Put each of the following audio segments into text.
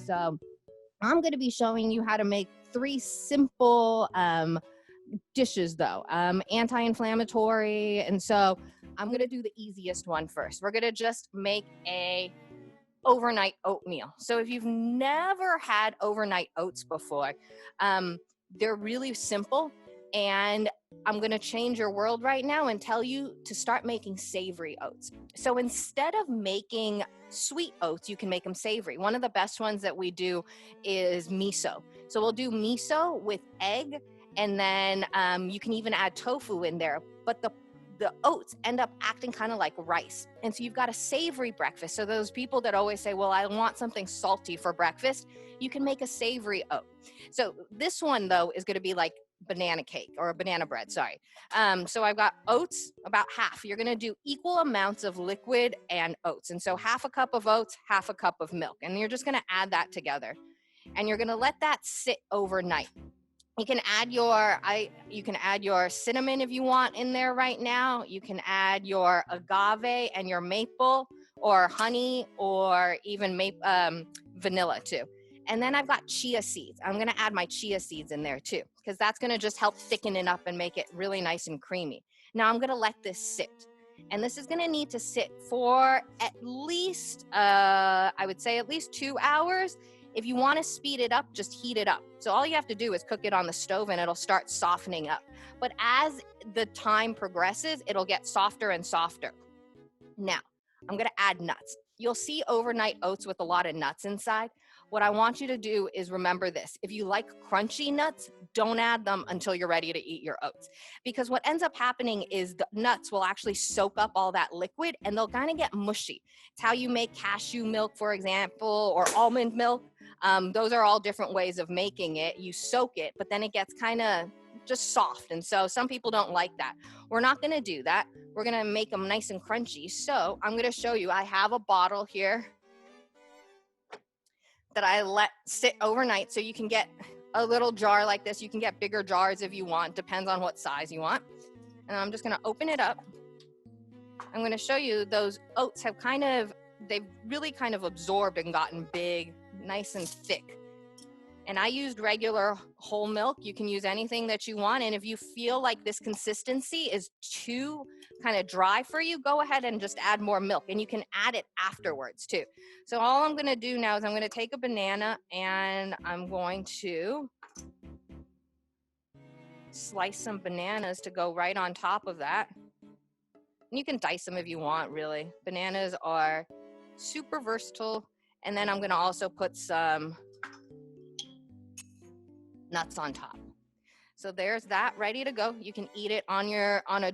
So I'm going to be showing you how to make 3 simple dishes though, anti-inflammatory. And so I'm going to do the easiest one first. We're going to just make a overnight oatmeal. So if you've never had overnight oats before, they're really simple, and I'm going to change your world right now and tell you to start making savory oats. So instead of making sweet oats, you can make them savory. One of the best ones that we do is miso. So we'll do miso with egg, and then you can even add tofu in there. But the oats end up acting kind of like rice. And so you've got a savory breakfast. So those people that always say, well, I want something salty for breakfast, you can make a savory oat. So this one, though, is going to be like banana cake or banana bread, sorry. So I've got oats, about half. You're going to do equal amounts of liquid and oats. And so half a cup of oats, half a cup of milk. And you're just going to add that together. And you're going to let that sit overnight. You can add your cinnamon if you want in there right now. You can add your agave and your maple or honey or even vanilla too. And then I've got chia seeds. I'm going to add my chia seeds in there too, because that's going to just help thicken it up and make it really nice and creamy. Now I'm going to let this sit. And this is going to need to sit for at least, I would say at least 2 hours. If you want to speed it up, just heat it up. So all you have to do is cook it on the stove and it'll start softening up. But as the time progresses, it'll get softer and softer. Now, I'm going to add nuts. You'll see overnight oats with a lot of nuts inside. What I want you to do is remember this. If you like crunchy nuts, don't add them until you're ready to eat your oats. Because what ends up happening is the nuts will actually soak up all that liquid and they'll kind of get mushy. It's how you make cashew milk, for example, or almond milk. Those are all different ways of making it. You soak it, but then it gets kind of just soft. And so some people don't like that. We're not going to do that. We're going to make them nice and crunchy. So I'm going to show you. I have a bottle here that I let sit overnight. So you can get a little jar like this. You can get bigger jars if you want. Depends on what size you want. And I'm just going to open it up. I'm going to show you those oats have they've really kind of absorbed and gotten big, nice and thick. And I used regular whole milk. You can use anything that you want. And if you feel like this consistency is too kind of dry for you, go ahead and just add more milk. And you can add it afterwards too. So all I'm going to do now is I'm going to take a banana and I'm going to slice some bananas to go right on top of that. And you can dice them if you want, really. Bananas are super versatile. And then I'm going to also put some nuts on top. So there's that ready to go. You can eat it on a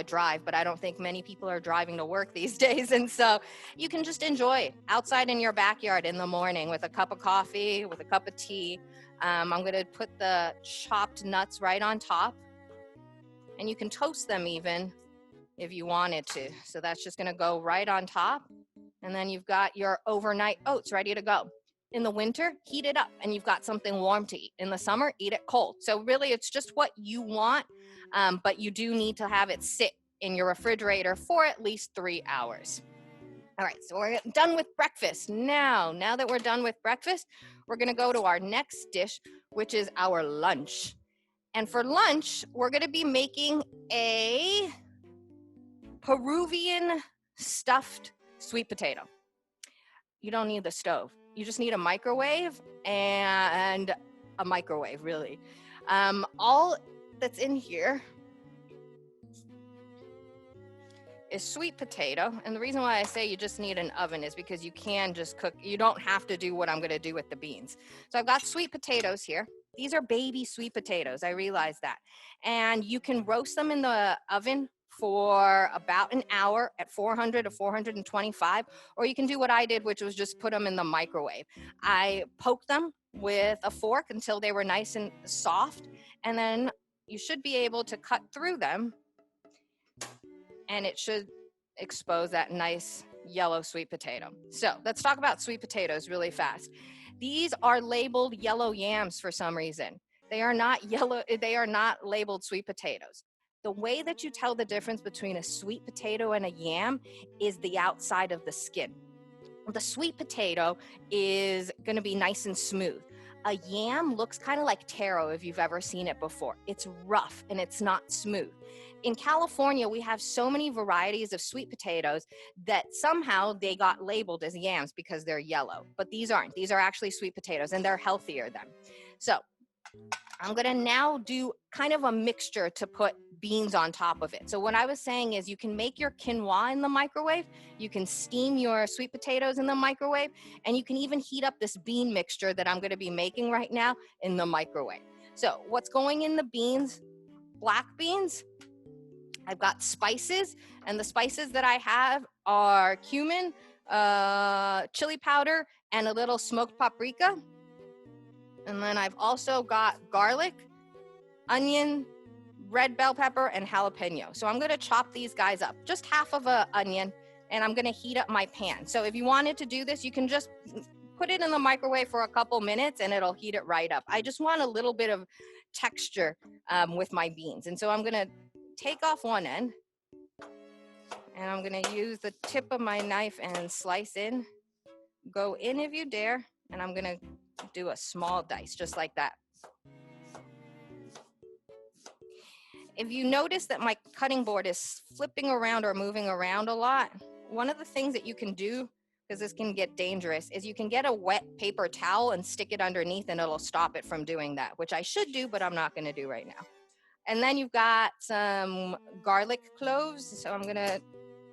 drive, but I don't think many people are driving to work these days. And so you can just enjoy it outside in your backyard in the morning with a cup of coffee, with a cup of tea. I'm going to put the chopped nuts right on top, and you can toast them even if you wanted to. So that's just going to go right on top. And then you've got your overnight oats ready to go. In the winter, heat it up and you've got something warm to eat. In the summer, eat it cold. So really, it's just what you want, but you do need to have it sit in your refrigerator for at least 3 hours. All right, so we're done with breakfast. Now that we're done with breakfast, we're going to go to our next dish, which is our lunch. And for lunch, we're going to be making a Peruvian stuffed sweet potato. You don't need the stove. You just need a microwave and a microwave, really. All that's in here is sweet potato. And the reason why I say you just need an oven is because you can just cook. You don't have to do what I'm going to do with the beans. So I've got sweet potatoes here. These are baby sweet potatoes. I realize that. And you can roast them in the oven for about an hour at 400 to 425, or you can do what I did, which was just put them in the microwave. I poked them with a fork until they were nice and soft, and then you should be able to cut through them, and it should expose that nice yellow sweet potato. So let's talk about sweet potatoes really fast. These are labeled yellow yams for some reason. They are not yellow. They are not labeled sweet potatoes. The way that you tell the difference between a sweet potato and a yam is the outside of the skin. The sweet potato is going to be nice and smooth. A yam looks kind of like taro if you've ever seen it before. It's rough and it's not smooth. In California, we have so many varieties of sweet potatoes that somehow they got labeled as yams because they're yellow, but these aren't. These are actually sweet potatoes and they're healthier than. So I'm gonna now do kind of a mixture to put beans on top of it. So what I was saying is you can make your quinoa in the microwave, you can steam your sweet potatoes in the microwave, and you can even heat up this bean mixture that I'm gonna be making right now in the microwave. So what's going in the beans? Black beans. I've got spices, and the spices that I have are cumin, chili powder, and a little smoked paprika. And then I've also got garlic, onion, red bell pepper, and jalapeno. So I'm gonna chop these guys up, just half of an onion, and I'm gonna heat up my pan. So if you wanted to do this, you can just put it in the microwave for a couple minutes and it'll heat it right up. I just want a little bit of texture with my beans. And so I'm gonna take off one end, and I'm gonna use the tip of my knife and slice in. Go in if you dare, and I'm gonna do a small dice, just like that. If you notice that my cutting board is flipping around or moving around a lot, one of the things that you can do, because this can get dangerous, is you can get a wet paper towel and stick it underneath and it'll stop it from doing that, which I should do, but I'm not gonna do right now. And then you've got some garlic cloves. So I'm gonna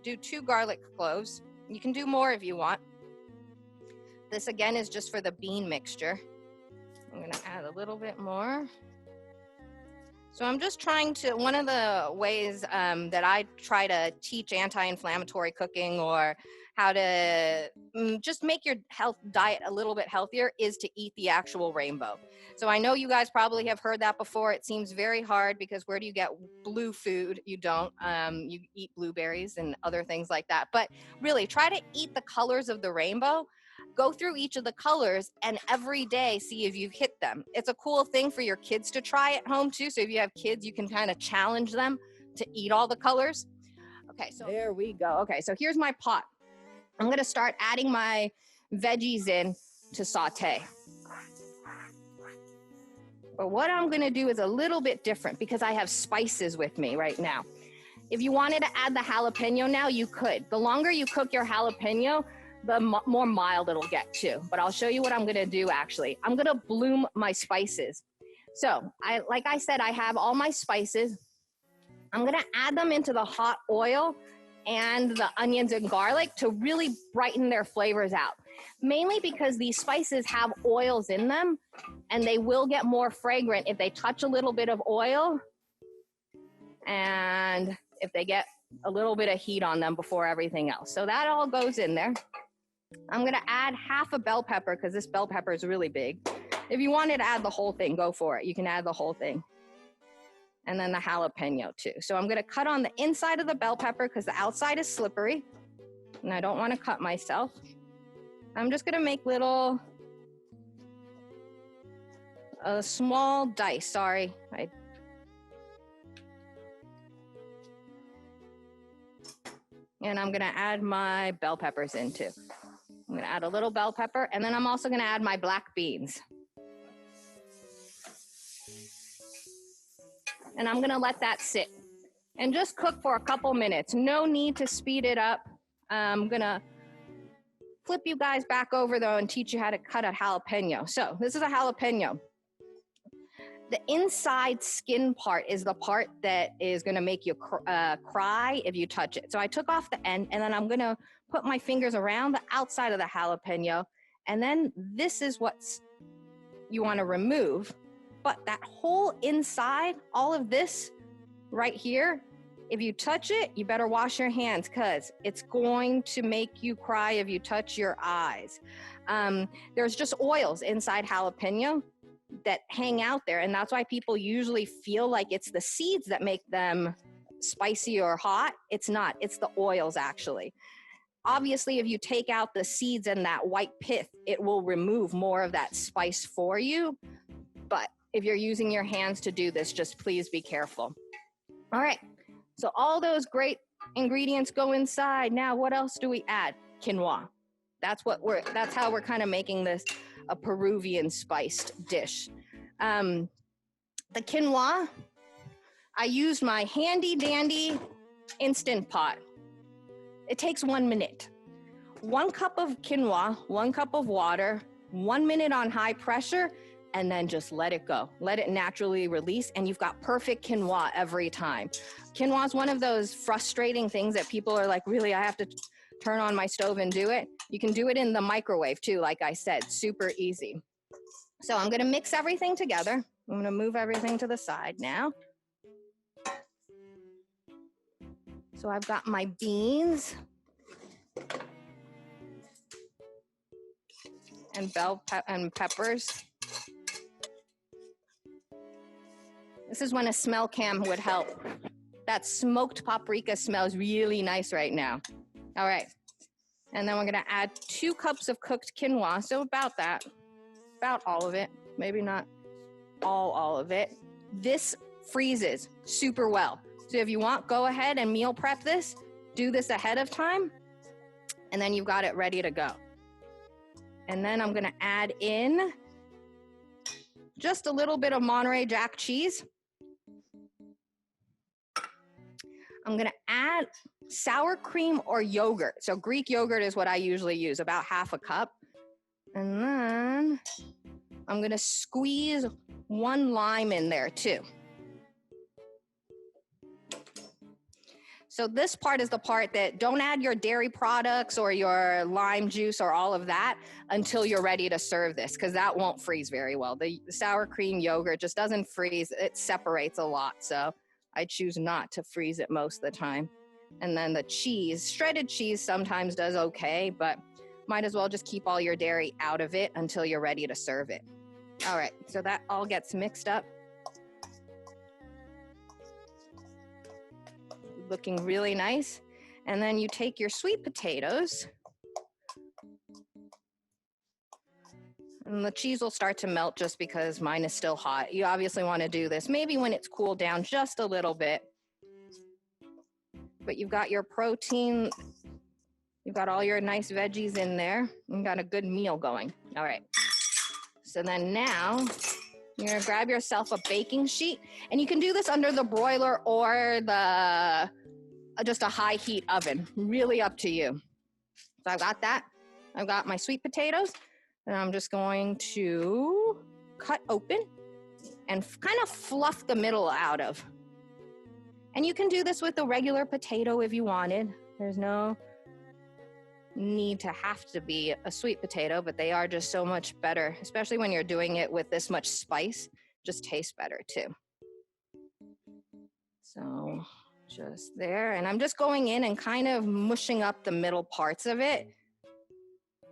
do 2 garlic cloves. You can do more if you want. This again is just for the bean mixture. I'm gonna add a little bit more. So I'm just trying to, one of the ways that I try to teach anti-inflammatory cooking or how to just make your health diet a little bit healthier is to eat the actual rainbow. So I know you guys probably have heard that before. It seems very hard because where do you get blue food? You don't. You eat blueberries and other things like that. But really, try to eat the colors of the rainbow. Go through each of the colors and every day see if you've hit them. It's a cool thing for your kids to try at home too. So if you have kids, you can kind of challenge them to eat all the colors. Okay, so there we go. Okay, so here's my pot. I'm gonna start adding my veggies in to saute. But what I'm gonna do is a little bit different because I have spices with me right now. If you wanted to add the jalapeno now, you could. The longer you cook your jalapeno, the more mild it'll get too. But I'll show you what I'm gonna do actually. I'm gonna bloom my spices. So like I said, I have all my spices. I'm gonna add them into the hot oil and the onions and garlic to really brighten their flavors out. Mainly because these spices have oils in them and they will get more fragrant if they touch a little bit of oil and if they get a little bit of heat on them before everything else. So that all goes in there. I'm gonna add half a bell pepper because this bell pepper is really big. If you wanted to add the whole thing, go for it. You can add the whole thing. And then the jalapeno too. So I'm gonna cut on the inside of the bell pepper because the outside is slippery and I don't wanna cut myself. I'm just gonna make little, small dice, sorry. And I'm gonna add my bell peppers in too. I'm gonna add a little bell pepper and then I'm also gonna add my black beans. And I'm gonna let that sit and just cook for a couple minutes. No need to speed it up. I'm gonna flip you guys back over though and teach you how to cut a jalapeno. So this is a jalapeno. The inside skin part is the part that is gonna make you cry if you touch it. So I took off the end and then I'm gonna put my fingers around the outside of the jalapeno. And then this is what you wanna remove. But that whole inside, all of this right here, if you touch it, you better wash your hands because it's going to make you cry if you touch your eyes. There's just oils inside jalapeno that hang out there. And that's why people usually feel like it's the seeds that make them spicy or hot. It's not, it's the oils actually. Obviously, if you take out the seeds and that white pith, it will remove more of that spice for you. But if you're using your hands to do this, just please be careful. All right, so all those great ingredients go inside. Now, what else do we add? Quinoa. That's how we're kind of making this a Peruvian spiced dish. The quinoa, I used my handy dandy Instant Pot. It takes 1 minute. 1 cup of quinoa, 1 cup of water, 1 minute on high pressure, and then just let it go. Let it naturally release, and you've got perfect quinoa every time. Quinoa is one of those frustrating things that people are like, really, I have to turn on my stove and do it. You can do it in the microwave too, like I said, super easy. So I'm gonna mix everything together. I'm gonna move everything to the side now. So I've got my beans and bell and peppers. This is when a smell cam would help. That smoked paprika smells really nice right now. All right. And then we're gonna add 2 cups of cooked quinoa. So about all of it. Maybe not all of it. This freezes super well. So if you want, go ahead and meal prep this. Do this ahead of time. And then you've got it ready to go. And then I'm gonna add in just a little bit of Monterey Jack cheese. I'm gonna add sour cream or yogurt. So Greek yogurt is what I usually use, about 1/2 cup. And then I'm gonna squeeze 1 lime in there too. So this part is the part that don't add your dairy products or your lime juice or all of that until you're ready to serve this, because that won't freeze very well. The sour cream yogurt just doesn't freeze. It separates a lot. So I choose not to freeze it most of the time. And then the cheese, shredded cheese sometimes does okay, but might as well just keep all your dairy out of it until you're ready to serve it. All right, so that all gets mixed up. Looking really nice. And then you take your sweet potatoes, and the cheese will start to melt just because mine is still hot. You obviously want to do this maybe when it's cooled down just a little bit. But you've got your protein, you've got all your nice veggies in there. You've got a good meal going. All right. So then now you're gonna grab yourself a baking sheet, and you can do this under the broiler or just a high heat oven, really up to you. So I've got that. I've got my sweet potatoes, and I'm just going to cut open and kind of fluff the middle out of. And you can do this with a regular potato if you wanted. There's no need to have to be a sweet potato, but they are just so much better, especially when you're doing it with this much spice, just tastes better too. So just there, and I'm just going in and kind of mushing up the middle parts of it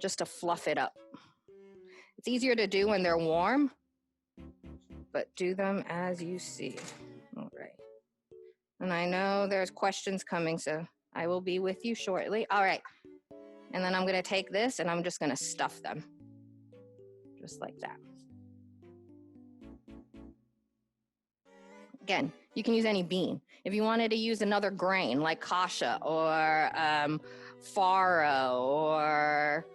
just to fluff it up. It's easier to do when they're warm, but do them as you see. All right. And I know there's questions coming, so I will be with you shortly. All right. And then I'm gonna take this and I'm just gonna stuff them. Just like that. Again, you can use any bean. If you wanted to use another grain like kasha or farro or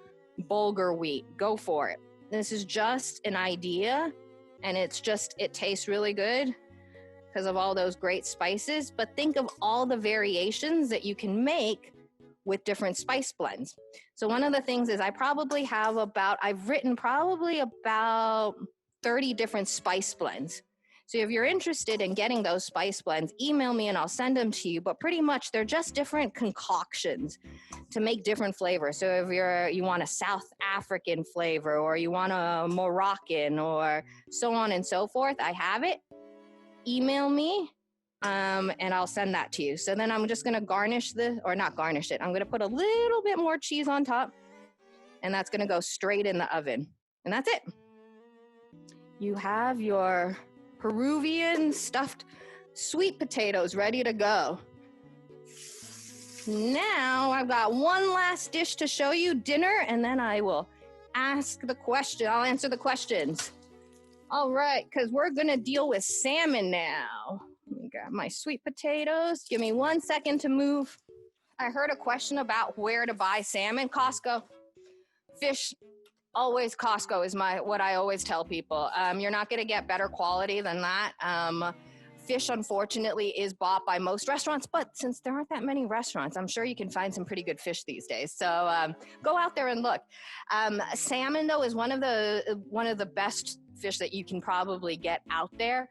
bulgur wheat, go for it. This is just an idea, and it tastes really good because of all those great spices. But think of all the variations that you can make with different spice blends. So one of the things is I've written probably about 30 different spice blends. So if you're interested in getting those spice blends, email me and I'll send them to you. But pretty much they're just different concoctions to make different flavors. So if you want a South African flavor, or you want a Moroccan, or so on and so forth, I have it. Email me and I'll send that to you. So then I'm just gonna garnish this, or not garnish it. I'm gonna put a little bit more cheese on top, and that's gonna go straight in the oven. And that's it. You have your Peruvian stuffed sweet potatoes ready to go. Now I've got one last dish to show you, dinner, and then I will answer the questions. All right, because we're gonna deal with salmon now. Let me grab my sweet potatoes. Give me 1 second to move. I heard a question about where to buy salmon. Costco. Fish, always Costco is what I always tell people. You're not going to get better quality than that. Fish, unfortunately, is bought by most restaurants, but since there aren't that many restaurants, I'm sure you can find some pretty good fish these days. So go out there and look. Salmon, though, is one of the best fish that you can probably get out there.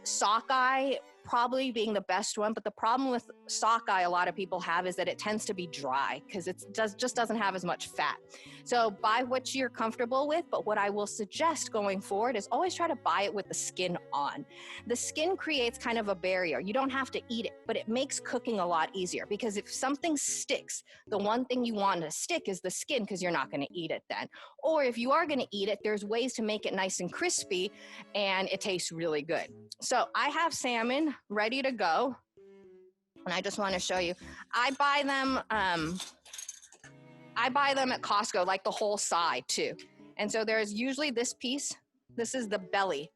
Sockeye probably being the best one, but the problem with sockeye a lot of people have is that it tends to be dry because it just doesn't have as much fat. So buy what you're comfortable with, but what I will suggest going forward is always try to buy it with the skin on. The skin creates kind of a barrier. You don't have to eat it, but it makes cooking a lot easier because if something sticks, the one thing you want to stick is the skin because you're not going to eat it then. Or if you are going to eat it, there's ways to make it nice and crispy and it tastes really good. So I have salmon ready to go. And I just want to show you, I buy them at Costco, like the whole side too. And so there's usually this piece, this is the belly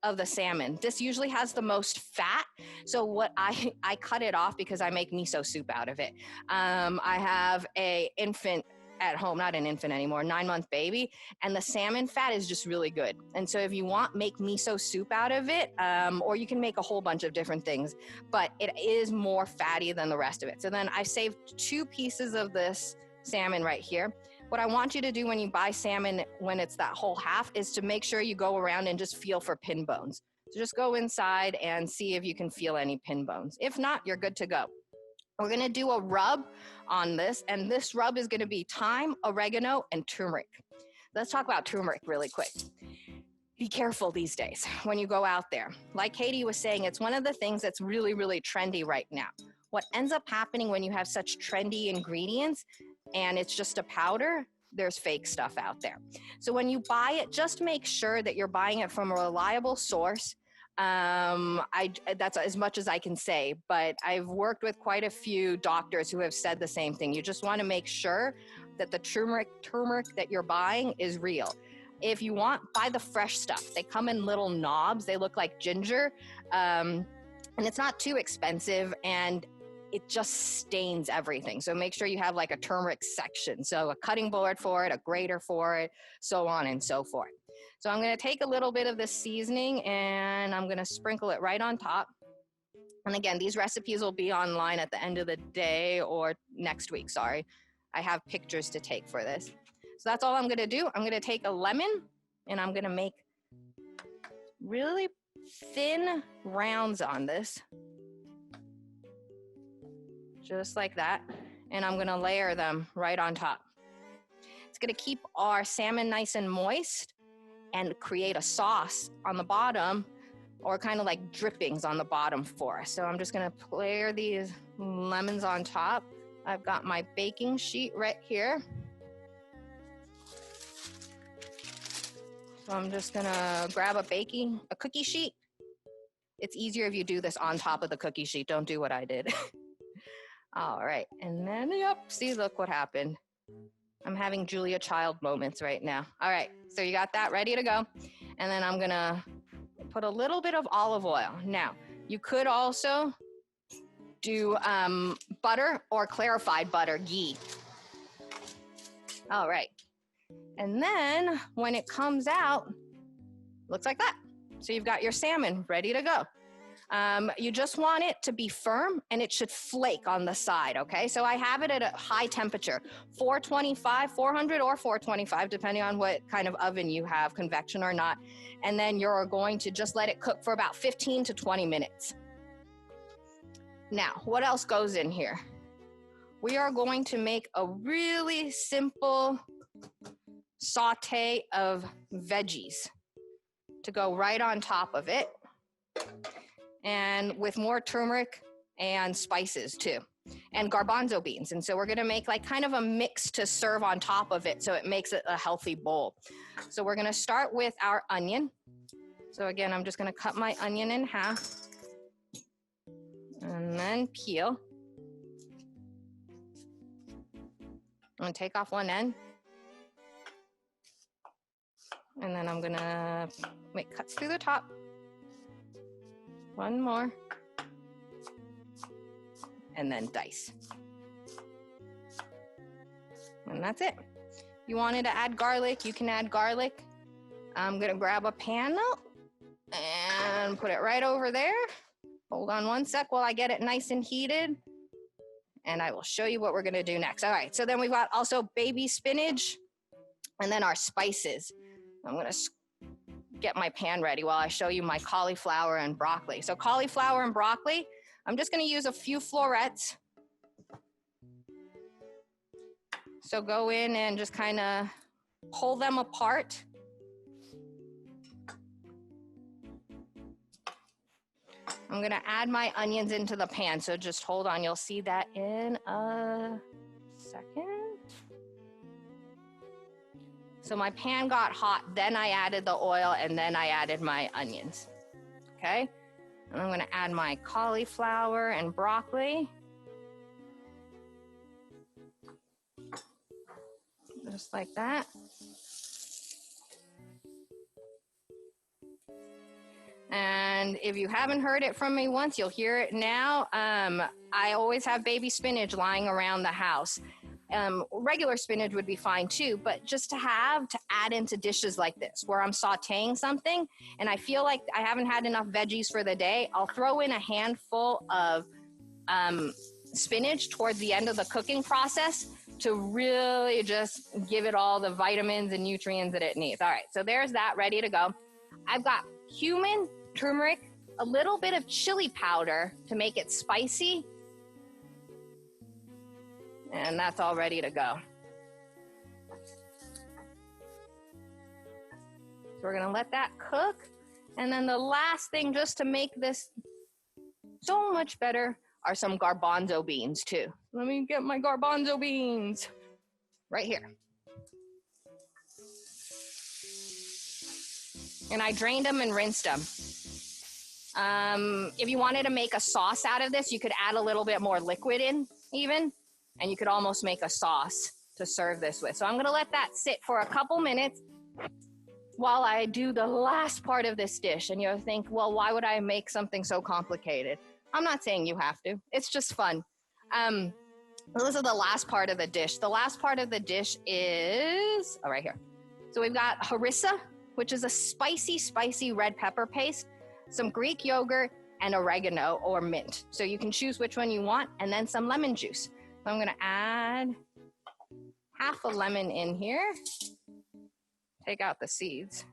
of the salmon. This usually has the most fat. So what I cut it off because I make miso soup out of it. I have a infant at home, not an infant anymore, 9-month baby, and the salmon fat is just really good. And so if you want, make miso soup out of it, or you can make a whole bunch of different things, but it is more fatty than the rest of it. So then I saved 2 pieces of this salmon right here. What I want you to do when you buy salmon, when it's that whole half, is to make sure you go around and just feel for pin bones. So just go inside and see if you can feel any pin bones. If not, you're good to go. We're going to do a rub on this, and this rub is going to be thyme, oregano, and turmeric. Let's talk about turmeric really quick. Be careful these days when you go out there. Like Katie was saying, it's one of the things that's really, really trendy right now. What ends up happening when you have such trendy ingredients and it's just a powder, there's fake stuff out there. So when you buy it, just make sure that you're buying it from a reliable source. That's as much as I can say, but I've worked with quite a few doctors who have said the same thing. You just want to make sure that the turmeric that you're buying is real. If you want, buy the fresh stuff. They come in little knobs. They look like ginger, and it's not too expensive, and it just stains everything. So make sure you have like a turmeric section. So a cutting board for it, a grater for it, so on and so forth. So I'm going to take a little bit of this seasoning and I'm going to sprinkle it right on top. And again, these recipes will be online at the end of the day or next week, sorry. I have pictures to take for this. So that's all I'm going to do. I'm going to take a lemon and I'm going to make really thin rounds on this. Just like that. And I'm going to layer them right on top. It's going to keep our salmon nice and moist and create a sauce on the bottom, or kind of like drippings on the bottom for us. So I'm just gonna layer these lemons on top. I've got my baking sheet right here. So I'm just gonna grab a cookie sheet. It's easier if you do this on top of the cookie sheet. Don't do what I did. All right, and then, yep, see, look what happened. I'm having Julia Child moments right now. All right, so you got that ready to go. And then I'm gonna put a little bit of olive oil. Now, you could also do butter or clarified butter, ghee. All right, and then when it comes out, looks like that. So you've got your salmon ready to go. You just want it to be firm and it should flake on the side, okay? So I have it at a high temperature, 425, 400 or 425, depending on what kind of oven you have, convection or not. And then you're going to just let it cook for about 15 to 20 minutes. Now, what else goes in here? We are going to make a really simple saute of veggies to go right on top of it. And with more turmeric and spices too, and garbanzo beans. And so we're gonna make like kind of a mix to serve on top of it so it makes it a healthy bowl. So we're gonna start with our onion. So again, I'm just gonna cut my onion in half and then peel. I'm gonna take off one end. And then I'm gonna make cuts through the top. One more, and then dice. And that's it. If you wanted to add garlic, you can add garlic. I'm gonna grab a pan now and put it right over there. Hold on one sec while I get it nice and heated. And I will show you what we're gonna do next. All right, so then we've got also baby spinach and then our spices. I'm gonna get my pan ready while I show you my cauliflower and broccoli. So cauliflower and broccoli, I'm just gonna use a few florets. So go in and just kind of pull them apart. I'm gonna add my onions into the pan, so just hold on, you'll see that in a second. So my pan got hot, then I added the oil, and then I added my onions, okay? And I'm gonna add my cauliflower and broccoli. Just like that. And if you haven't heard it from me once, you'll hear it now. I always have baby spinach lying around the house. Regular spinach would be fine too, but just to add into dishes like this, where I'm sauteing something and I feel like I haven't had enough veggies for the day, I'll throw in a handful of spinach towards the end of the cooking process to really just give it all the vitamins and nutrients that it needs. All right, so there's that ready to go. I've got cumin, turmeric, a little bit of chili powder to make it spicy. And that's all ready to go. So we're gonna let that cook. And then the last thing, just to make this so much better, are some garbanzo beans too. Let me get my garbanzo beans right here. And I drained them and rinsed them. If you wanted to make a sauce out of this, you could add a little bit more liquid in even, and you could almost make a sauce to serve this with. So I'm gonna let that sit for a couple minutes while I do the last part of this dish. And you'll think, well, why would I make something so complicated? I'm not saying you have to, it's just fun. This is the last part of the dish. The last part of the dish is, right here. So we've got harissa, which is a spicy red pepper paste, some Greek yogurt, and oregano or mint. So you can choose which one you want, and then some lemon juice. So I'm gonna add half a lemon in here. Take out the seeds.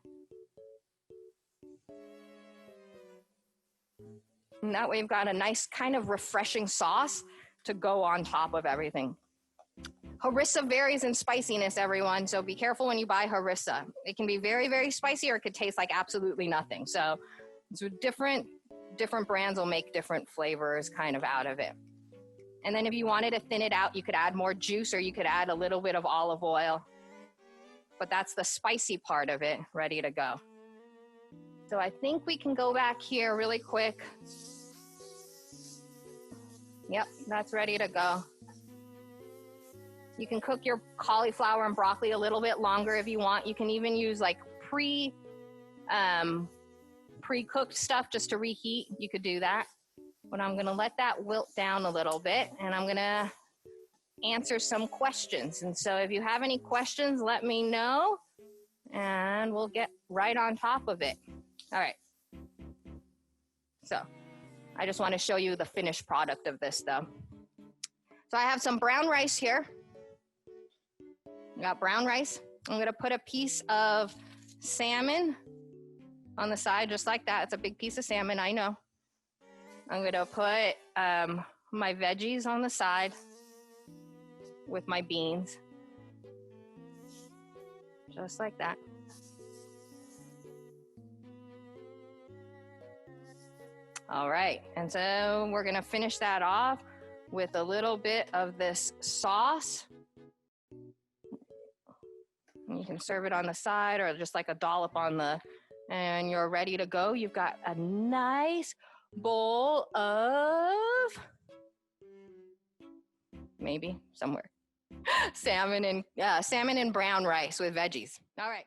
And that way we've got a nice kind of refreshing sauce to go on top of everything. Harissa varies in spiciness, everyone, so be careful when you buy harissa. It can be very spicy, or it could taste like absolutely nothing. So different brands will make different flavors kind of out of it. And then if you wanted to thin it out, you could add more juice, or you could add a little bit of olive oil. But that's the spicy part of it, ready to go. So I think we can go back here really quick. Yep, that's ready to go. You can cook your cauliflower and broccoli a little bit longer if you want. You can even use like pre-cooked stuff just to reheat. You could do that. But I'm gonna let that wilt down a little bit, and I'm gonna answer some questions. And so if you have any questions, let me know, and we'll get right on top of it. All right. So I just want to show you the finished product of this though. So I have some brown rice here. I got brown rice. I'm gonna put a piece of salmon on the side, just like that. It's a big piece of salmon, I know. I'm gonna put my veggies on the side with my beans, just like that. All right, and so we're gonna finish that off with a little bit of this sauce. You can serve it on the side or just like a dollop on the, and you're ready to go. You've got a nice bowl of, maybe somewhere, salmon and brown rice with veggies. All right.